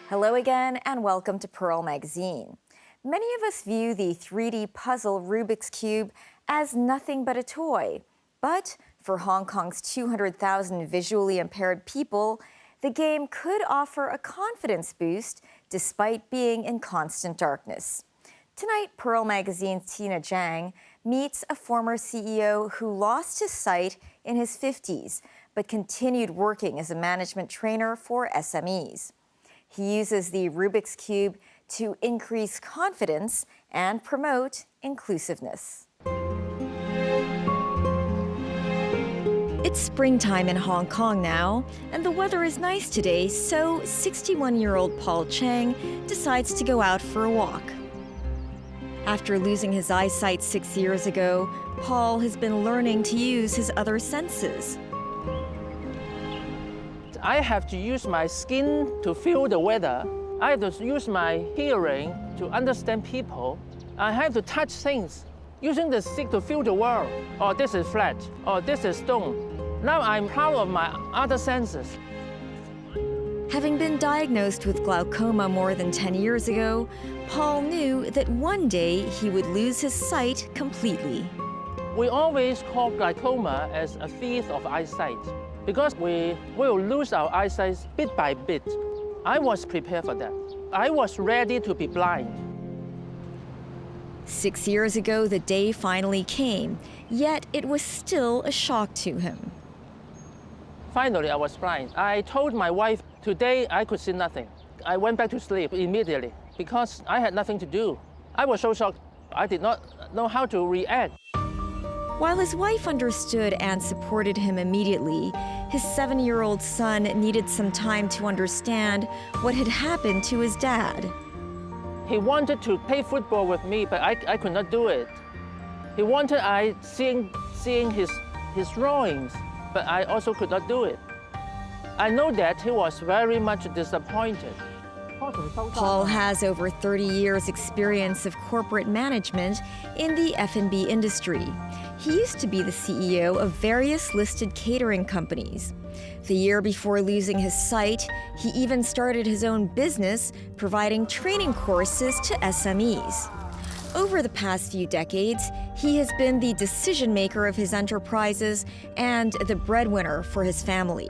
Hello again and welcome to Pearl Magazine. Many of us view the 3D puzzle Rubik's Cube as nothing but a toy. But for Hong Kong's 200,000 visually impaired people, the game could offer a confidence boost despite being in constant darkness. Tonight, Pearl Magazine's Tina Zhang meets a former CEO who lost his sight in his 50s, but continued working as a management trainer for SMEs. He uses the Rubik's Cube to increase confidence and promote inclusiveness. It's springtime in Hong Kong now, and the weather is nice today, so 61-year-old Paul Cheng decides to go out for a walk. After losing his eyesight 6 years ago, Paul has been learning to use his other senses. I have to use my skin to feel the weather. I have to use my hearing to understand people. I have to touch things, using the stick to feel the world. Oh, this is flat. Oh, this is stone. Now I'm proud of my other senses. Having been diagnosed with glaucoma more than 10 years ago, Paul knew that one day he would lose his sight completely. We always call glaucoma as a thief of eyesight because we will lose our eyesight bit by bit. I was prepared for that. I was ready to be blind. 6 years ago, the day finally came, yet it was still a shock to him. Finally, I was blind. I told my wife, today I could see nothing. I went back to sleep immediately because I had nothing to do. I was so shocked, I did not know how to react. While his wife understood and supported him immediately, his 7-year-old son needed some time to understand what had happened to his dad. He wanted to play football with me, but I could not do it. He wanted seeing his drawings, but I also could not do it. I know that he was very much disappointed. Paul has over 30 years' experience of corporate management in the F&B industry. He used to be the CEO of various listed catering companies. The year before losing his sight, he even started his own business, providing training courses to SMEs. Over the past few decades, he has been the decision-maker of his enterprises and the breadwinner for his family.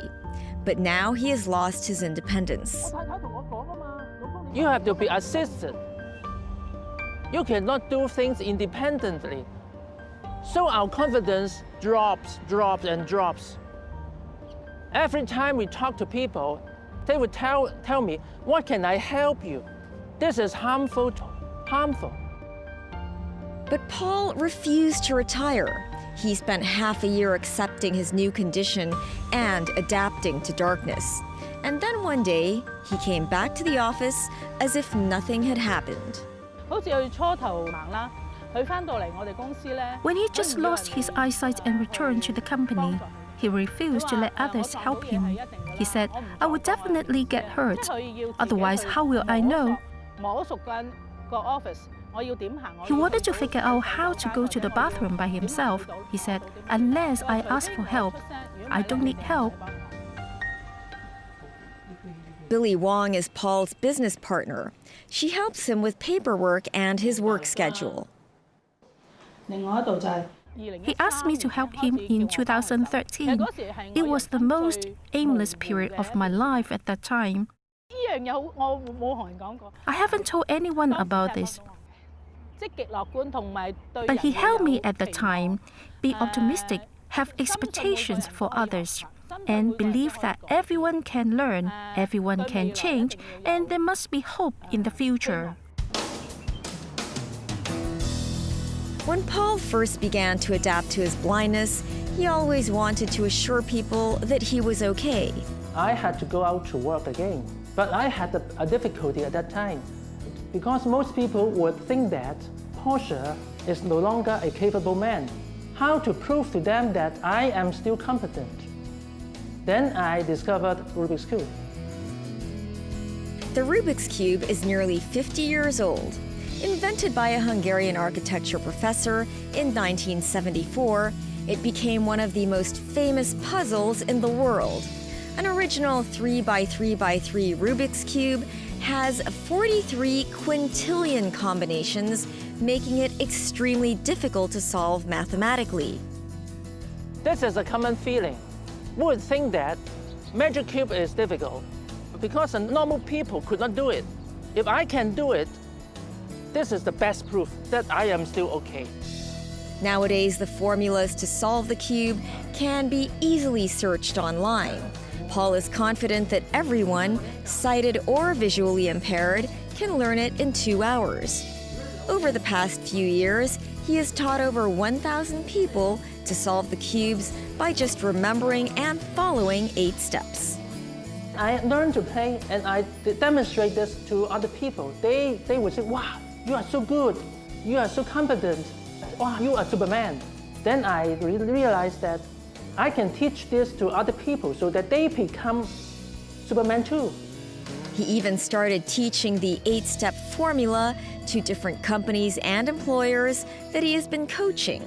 But now he has lost his independence. You have to be assisted. You cannot do things independently. So our confidence drops. Every time we talk to people, they would tell me, what can I help you? This is harmful. But Paul refused to retire. He spent half a year accepting his new condition and adapting to darkness. And then one day, he came back to the office as if nothing had happened. When he just lost his eyesight and returned to the company, he refused to let others help him. He said, I will definitely get hurt. Otherwise, how will I know? He wanted to figure out how to go to the bathroom by himself. He said, unless I ask for help, I don't need help. Billy Wong is Paul's business partner. She helps him with paperwork and his work schedule. He asked me to help him in 2013. It was the most aimless period of my life at that time. I haven't told anyone about this. But he helped me at the time. Be optimistic, have expectations for others, and believe that everyone can learn, everyone can change, and there must be hope in the future. When Paul first began to adapt to his blindness, he always wanted to assure people that he was okay. I had to go out to work again, but I had a difficulty at that time because most people would think that Porsche is no longer a capable man. How to prove to them that I am still competent? Then I discovered Rubik's Cube. The Rubik's Cube is nearly 50 years old. Invented by a Hungarian architecture professor in 1974, it became one of the most famous puzzles in the world. An original 3x3x3 Rubik's Cube has 43 quintillion combinations, making it extremely difficult to solve mathematically. This is a common feeling. We would think that magic cube is difficult because normal people could not do it. If I can do it, this is the best proof that I am still okay. Nowadays, the formulas to solve the cube can be easily searched online. Paul is confident that everyone, sighted or visually impaired, can learn it in 2 hours. Over the past few years, he has taught over 1,000 people to solve the cubes by just remembering and following 8 steps. I learned to play and I demonstrate this to other people. They would say, wow, you are so good, you are so competent, wow, you are Superman. Then I realized that I can teach this to other people so that they become Superman too. He even started teaching the 8-step formula to different companies and employers that he has been coaching.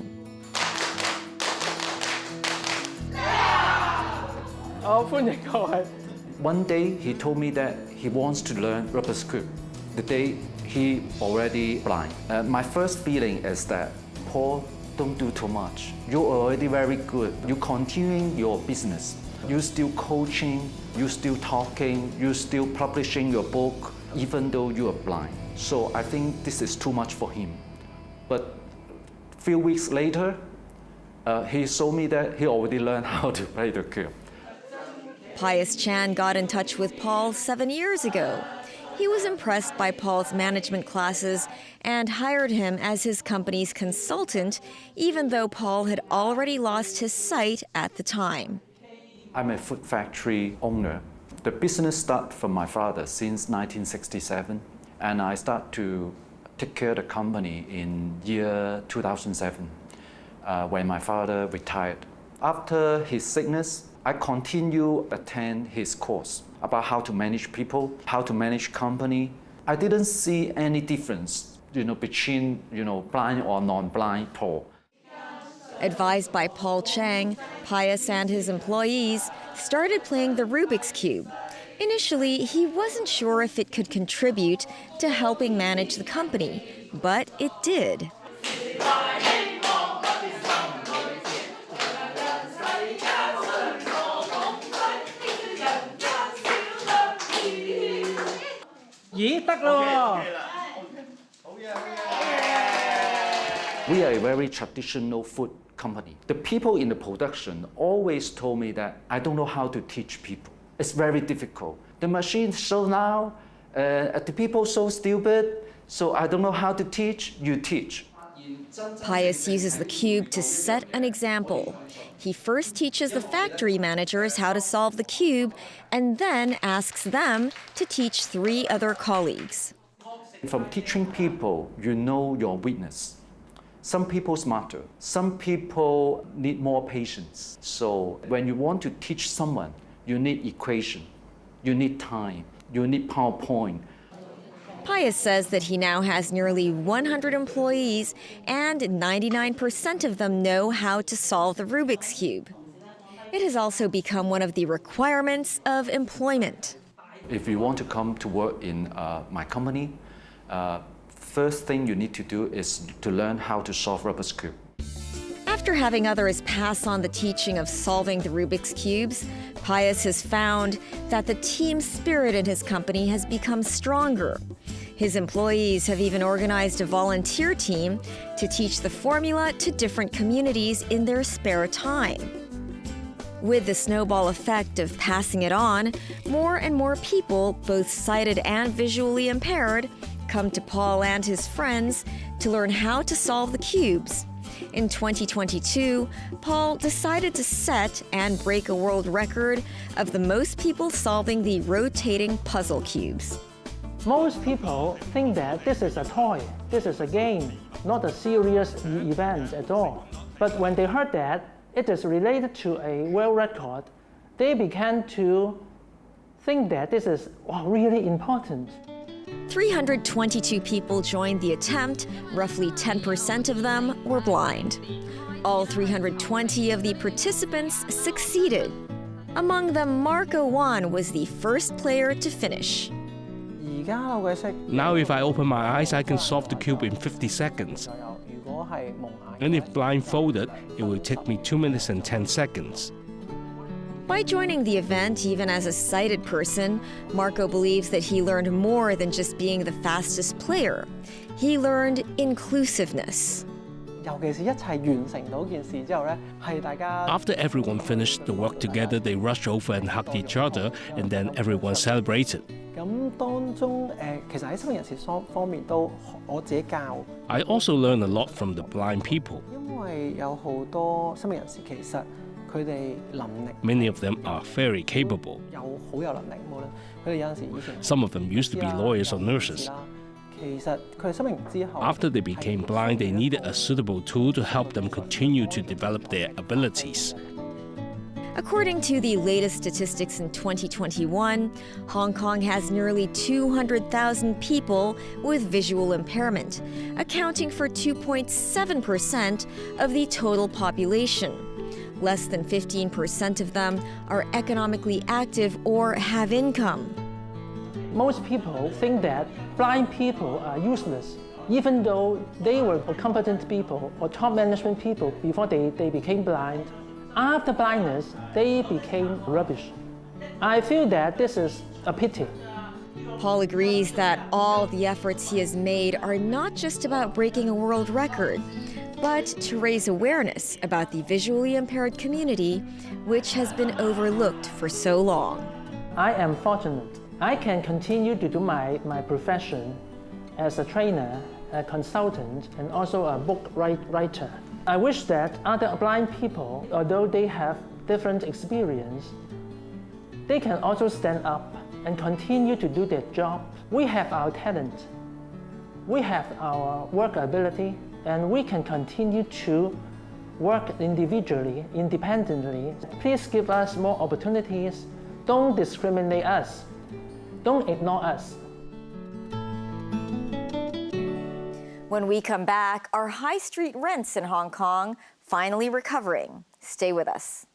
One day he told me that he wants to learn Rubik's Cube. The day he already blind. My first feeling is that, Paul, don't do too much. You're already very good. You're continuing your business. You're still coaching, you're still talking, you're still publishing your book, even though you are blind. So I think this is too much for him. But a few weeks later, he showed me that he already learned how to play the cube. Pius Chan got in touch with Paul 7 years ago. He was impressed by Paul's management classes and hired him as his company's consultant, even though Paul had already lost his sight at the time. I'm a food factory owner. The business started from my father since 1967, and I started to take care of the company in year 2007, when my father retired. After his sickness, I continue attend his course about how to manage people, how to manage company. I didn't see any difference, between, blind or non-blind Paul. Advised by Paul Chang, Pius and his employees started playing the Rubik's Cube. Initially, he wasn't sure if it could contribute to helping manage the company, but it did. We are a very traditional food company. The people in the production always told me that I don't know how to teach people. It's very difficult. The machine so loud, the people so stupid, so I don't know how to teach, you teach. Pius uses the cube to set an example. He first teaches the factory managers how to solve the cube and then asks them to teach 3 other colleagues. From teaching people, you know your weakness. Some people smarter, some people need more patience. So when you want to teach someone, you need equation, you need time, you need PowerPoint. Pius says that he now has nearly 100 employees and 99% of them know how to solve the Rubik's Cube. It has also become one of the requirements of employment. If you want to come to work in my company, first thing you need to do is to learn how to solve Rubik's Cube. After having others pass on the teaching of solving the Rubik's Cubes, Pius has found that the team spirit in his company has become stronger. His employees have even organized a volunteer team to teach the formula to different communities in their spare time. With the snowball effect of passing it on, more and more people, both sighted and visually impaired, come to Paul and his friends to learn how to solve the cubes. In 2022, Paul decided to set and break a world record of the most people solving the rotating puzzle cubes. Most people think that this is a toy, this is a game, not a serious event at all. But when they heard that it is related to a world record, they began to think that this is really important. 322 people joined the attempt. Roughly 10% of them were blind. All 320 of the participants succeeded. Among them, Marco Wan was the first player to finish. Now if I open my eyes, I can solve the cube in 50 seconds. And if blindfolded, it will take me 2 minutes and 10 seconds. By joining the event, even as a sighted person, Marco believes that he learned more than just being the fastest player. He learned inclusiveness. After everyone finished the work together, they rushed over and hugged each other, and then everyone celebrated. I also learned a lot from the blind people. Many of them are very capable. Some of them used to be lawyers or nurses. After they became blind, they needed a suitable tool to help them continue to develop their abilities. According to the latest statistics in 2021, Hong Kong has nearly 200,000 people with visual impairment, accounting for 2.7% of the total population. Less than 15% of them are economically active or have income. Most people think that blind people are useless, even though they were competent people or top management people before they became blind. After blindness, they became rubbish. I feel that this is a pity. Paul agrees that all the efforts he has made are not just about breaking a world record, but to raise awareness about the visually impaired community, which has been overlooked for so long. I am fortunate. I can continue to do my profession as a trainer, a consultant, and also a book writer. I wish that other blind people, although they have different experience, they can also stand up and continue to do their job. We have our talent, we have our work ability, and we can continue to work individually, independently. Please give us more opportunities. Don't discriminate us. Don't ignore us. When we come back, are high street rents in Hong Kong finally recovering? Stay with us.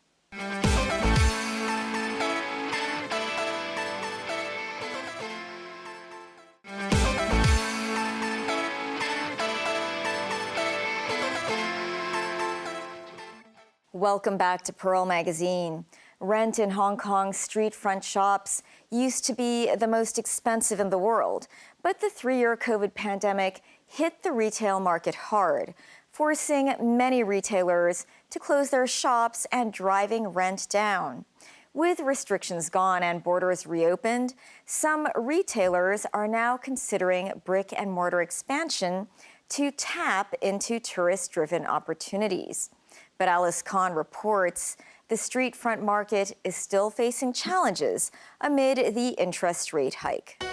Welcome back to Pearl Magazine. Rent in Hong Kong's street front shops used to be the most expensive in the world, but the 3-year COVID pandemic hit the retail market hard, forcing many retailers to close their shops and driving rent down. With restrictions gone and borders reopened, some retailers are now considering brick-and-mortar expansion to tap into tourist-driven opportunities. But Alice Khan reports the street front market is still facing challenges amid the interest rate hike.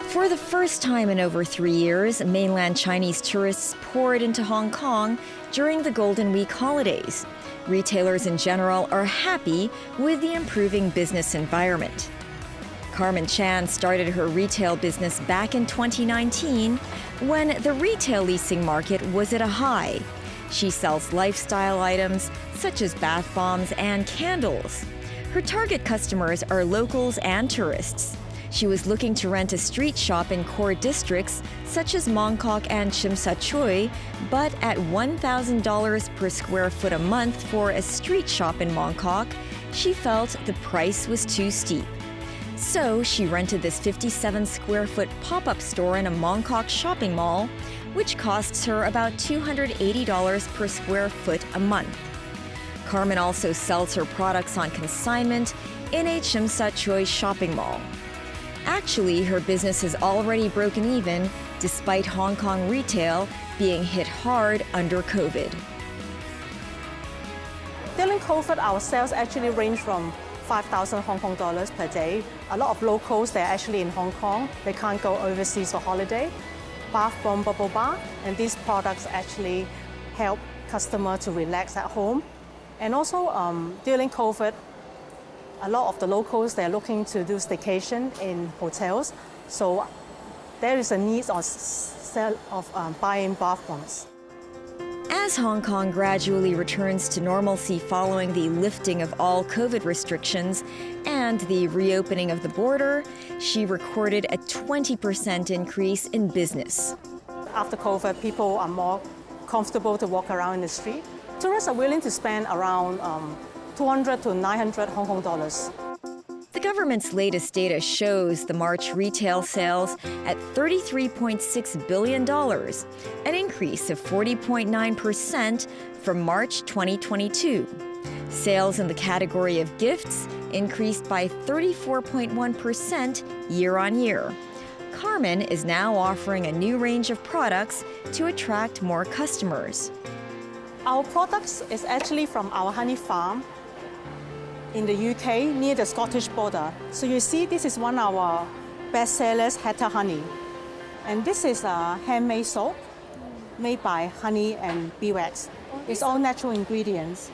For the first time in over 3 years, mainland Chinese tourists poured into Hong Kong during the Golden Week holidays. Retailers in general are happy with the improving business environment. Carmen Chan started her retail business back in 2019 when the retail leasing market was at a high. She sells lifestyle items such as bath bombs and candles. Her target customers are locals and tourists. She was looking to rent a street shop in core districts such as Mong Kok and Tsim Sha Tsui, but at $1,000 per square foot a month for a street shop in Mong Kok, she felt the price was too steep. So she rented this 57 square foot pop-up store in a Mong Kok shopping mall, which costs her about $280 per square foot a month. Carmen also sells her products on consignment in a Tsim Sha Tsui shopping mall. Actually, her business has already broken even, despite Hong Kong retail being hit hard under COVID. During COVID, our sales actually range from 5,000 Hong Kong dollars per day. A lot of locals, they're actually in Hong Kong. They can't go overseas for holiday. Bath bomb bubble bath, and these products actually help customers to relax at home. And also, during COVID, a lot of the locals, they're looking to do staycation in hotels. So there is a need of buying bath bombs. As Hong Kong gradually returns to normalcy following the lifting of all COVID restrictions and the reopening of the border, she recorded a 20% increase in business. After COVID, people are more comfortable to walk around in the street. Tourists are willing to spend around 200 to 900 Hong Kong dollars. The government's latest data shows the March retail sales at $33.6 billion, an increase of 40.9% from March 2022. Sales in the category of gifts increased by 34.1% year on year. Carmen is now offering a new range of products to attract more customers. Our products is actually from our honey farm in the UK near the Scottish border. So you see this is one of our best sellers, Hatter Honey. And this is a handmade soap made by honey and beeswax. It's all natural ingredients.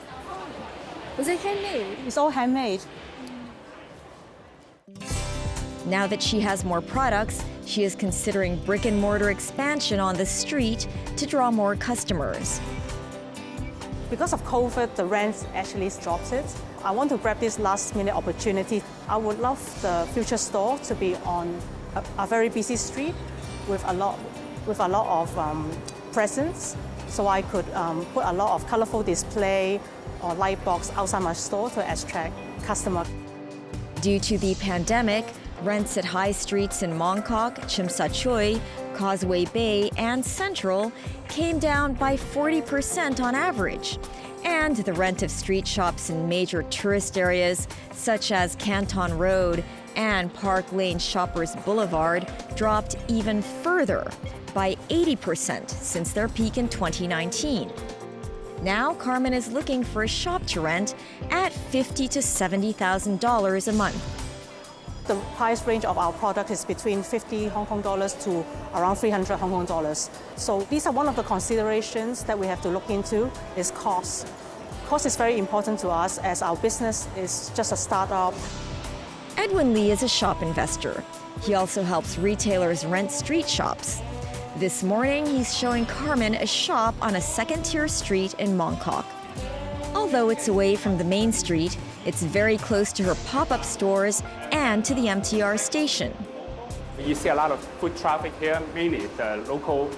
Was it handmade? It's all handmade. Now that she has more products, she is considering brick-and-mortar expansion on the street to draw more customers. Because of COVID, the rent actually dropped it. I want to grab this last-minute opportunity. I would love the future store to be on a very busy street with a lot of presents, so I could put a lot of colorful display or light box outside my store to attract customers. Due to the pandemic, rents at high streets in Mong Kok, Tsim Sha Tsui, Causeway Bay, and Central came down by 40% on average. And the rent of street shops in major tourist areas, such as Canton Road and Park Lane Shoppers Boulevard, dropped even further by 80% since their peak in 2019. Now, Carmen is looking for a shop to rent at $50,000 to $70,000 a month. The price range of our product is between 50 Hong Kong dollars to around 300 Hong Kong dollars. So these are one of the considerations that we have to look into is cost. Cost is very important to us as our business is just a startup. Edwin Lee is a shop investor. He also helps retailers rent street shops. This morning, he's showing Carmen a shop on a second-tier street in Mong Kok. Although it's away from the main street, it's very close to her pop-up stores and to the MTR station. You see a lot of foot traffic here, mainly the local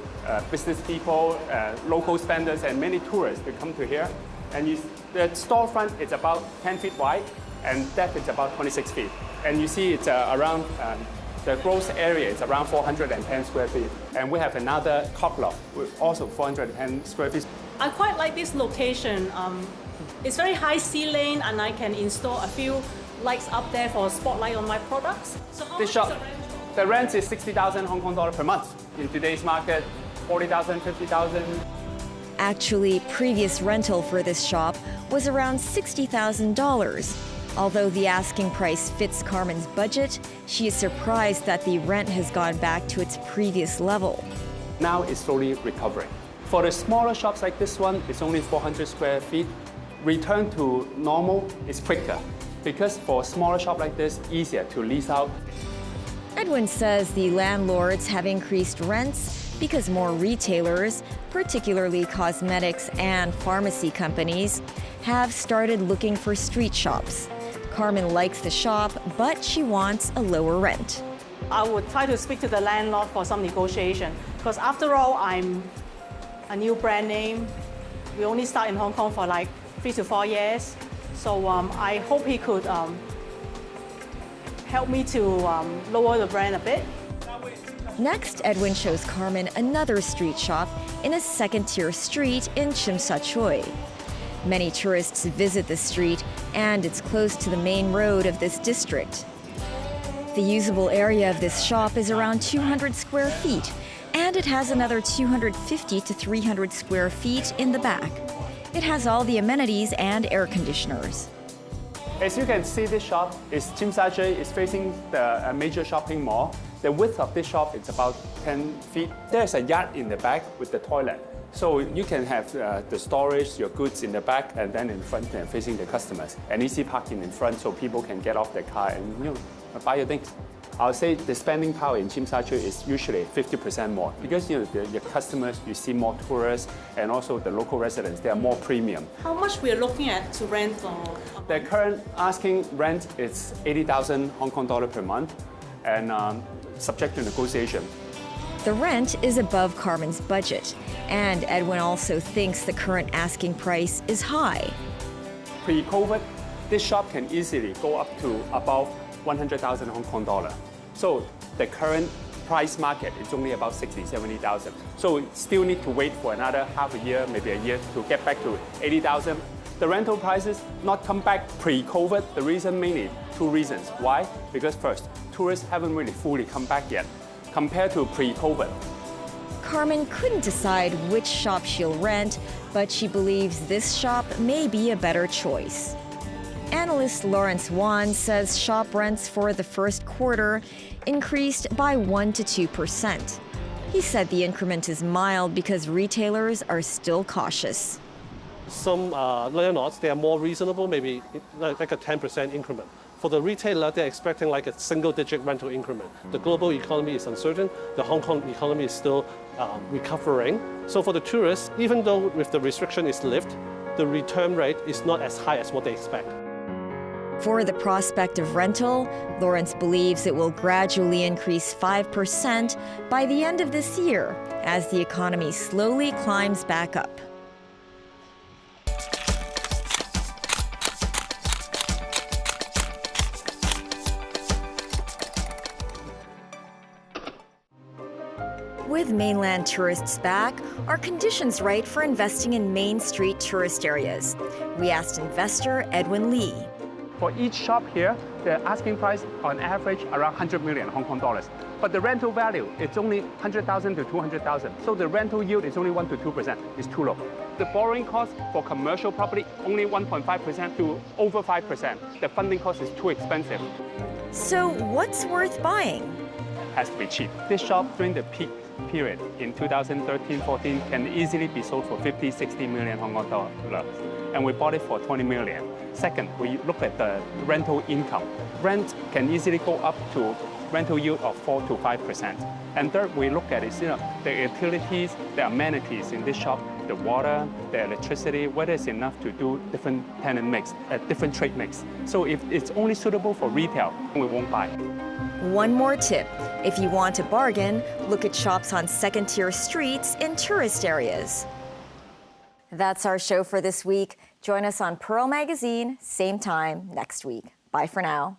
business people, local spenders, and many tourists that come to here. And the storefront is about 10 feet wide, and depth is about 26 feet. And you see it's around, the gross area is around 410 square feet. And we have another top lot with also 410 square feet. I quite like this location. It's very high ceiling, and I can install a few lights up there for a spotlight on my products. So how This much shop, is the rent? the rent is 60,000 Hong Kong dollars per month. In today's market, 40,000, 50,000. Actually, previous rental for this shop was around $60,000. Although the asking price fits Carmen's budget, she is surprised that the rent has gone back to its previous level. Now it's slowly recovering. For the smaller shops like this one, it's only 400 square feet. Return to normal is quicker because for a smaller shop like this, easier to lease out. Edwin says the landlords have increased rents because more retailers, particularly cosmetics and pharmacy companies, have started looking for street shops. Carmen likes the shop, but she wants a lower rent. I would try to speak to the landlord for some negotiation because after all, I'm a new brand name. We only start in Hong Kong for like 3 to 4 years. So I hope he could help me to lower the rent a bit. Next, Edwin shows Carmen another street shop in a second-tier street in Tsim Sha Tsui. Many tourists visit the street, and it's close to the main road of this district. The usable area of this shop is around 200 square feet, and it has another 250 to 300 square feet in the back. It has all the amenities and air conditioners. As you can see, this shop is Tsim Sha Tsui is facing the major shopping mall. The width of this shop is about 10 feet. There's a yard in the back with the toilet. So you can have the storage, your goods in the back, and then in front facing the customers. And easy parking in front so people can get off their car and buy your things. I'll say the spending power in Tsim Sha Tsui is usually 50% more because your customers, you see more tourists, and also the local residents, they are more premium. How much we are looking at to rent for? The current asking rent is 80,000 Hong Kong dollar per month, and subject to negotiation. The rent is above Carmen's budget, and Edwin also thinks the current asking price is high. Pre-COVID, this shop can easily go up to about 100,000 Hong Kong dollar. So the current price market is only about 60,000, 70,000. So we still need to wait for another half a year, maybe a year to get back to 80,000. The rental prices not come back pre-COVID. The reason mainly two reasons. Why? Because first, tourists haven't really fully come back yet compared to pre-COVID. Carmen couldn't decide which shop she'll rent, but she believes this shop may be a better choice. Analyst Lawrence Wan says shop rents for the first quarter increased by 1 to 2%. He said the increment is mild because retailers are still cautious. Some landlords, they are more reasonable, maybe like a 10% increment. For the retailer, they're expecting like a single-digit rental increment. The global economy is uncertain. The Hong Kong economy is still recovering. So for the tourists, even though with the restriction is lifted, the return rate is not as high as what they expect. For the prospect of rental, Lawrence believes it will gradually increase 5% by the end of this year as the economy slowly climbs back up. With mainland tourists back, are conditions right for investing in Main Street tourist areas? We asked investor Edwin Lee. For each shop here, the asking price on average around 100 million Hong Kong dollars. But the rental value, it's only 100,000 to 200,000. So the rental yield is only 1 to 2%. It's too low. The borrowing cost for commercial property, only 1.5% to over 5%. The funding cost is too expensive. So what's worth buying? Has to be cheap. This shop during the peak period in 2013-14 can easily be sold for 50, 60 million Hong Kong dollars. And we bought it for 20 million. Second, we look at the rental income. Rent can easily go up to rental yield of 4 to 5%. And third, we look at is, the utilities, the amenities in this shop, the water, the electricity, whether it's enough to do different tenant mix, different trade mix. So if it's only suitable for retail, we won't buy. One more tip. If you want a bargain, look at shops on second-tier streets in tourist areas. That's our show for this week. Join us on Pearl Magazine, same time next week. Bye for now.